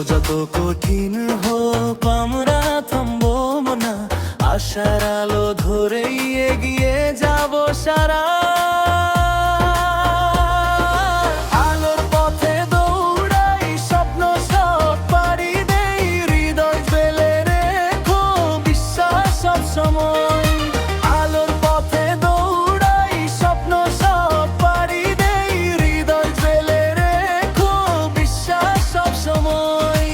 যত কঠিন হোক আমরা থামবো না, আশার আলো ধরেই এগিয়ে যাব সারা। আলোর পথে দৌড়াই, স্বপ্ন সব পাড়ি দেই, হৃদয় ফেলে রেখো বিশ্বাস সব সময়। আলোর পথে দৌড়াই, স্বপ্ন সব পাড়ি দেই, হৃদয় ফেলে রেখো বিশ্বাস সব সময়।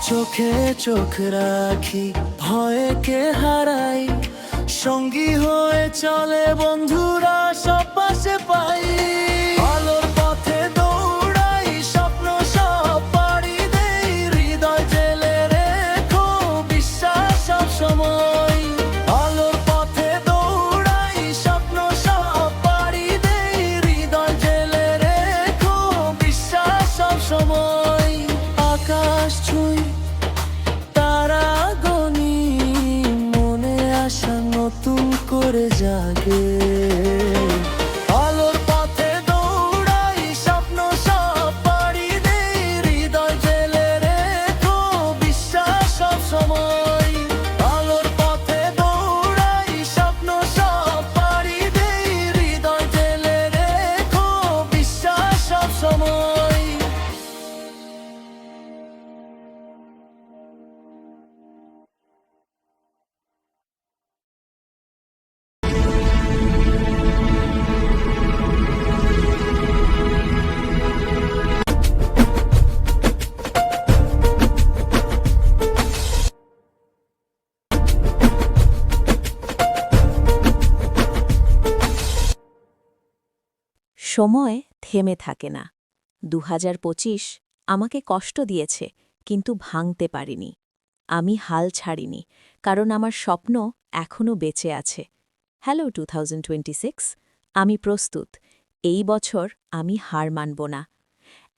চোখে চোখ রাখি, ভয়কে হারাই, সঙ্গী হয়ে চলে বন্ধুরা সব পাশে পাই। আলোর পথে দৌড়াই, স্বপ্ন সব পাড়ি দেই, হৃদয় জেলে রেখো বিশ্বাস সব সময়। আলোর পথে দৌড়াই, স্বপ্ন সব পাড়ি দেই, হৃদয় জেলে রেখো বিশ্বাস সব সময়। আকাশ ছুঁই, তারা গনি, মনে আশা নতুন করে জাগে। আলোর পথে দৌড়াই, স্বপ্ন সব পাড়ি দেই, হৃদয় জেলে রেখো বিশ্বাস সব সময়। আলোর পথে দৌড়াই, স্বপ্ন সব পাড়ি দেই, হৃদয় জেলে রেখো বিশ্বাস সব সময়। সময় থেমে থাকে না। ২০২৫ আমাকে কষ্ট দিয়েছে, কিন্তু ভাঙতে পারিনি। আমি হাল ছাড়িনি, কারণ আমার স্বপ্ন এখনও বেঁচে আছে। হ্যালো 2026, আমি প্রস্তুত। এই বছর আমি হার মানব না।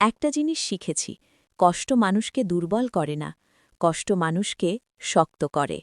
একটা জিনিস শিখেছি, কষ্ট মানুষকে দুর্বল করে না, কষ্ট মানুষকে শক্ত করে।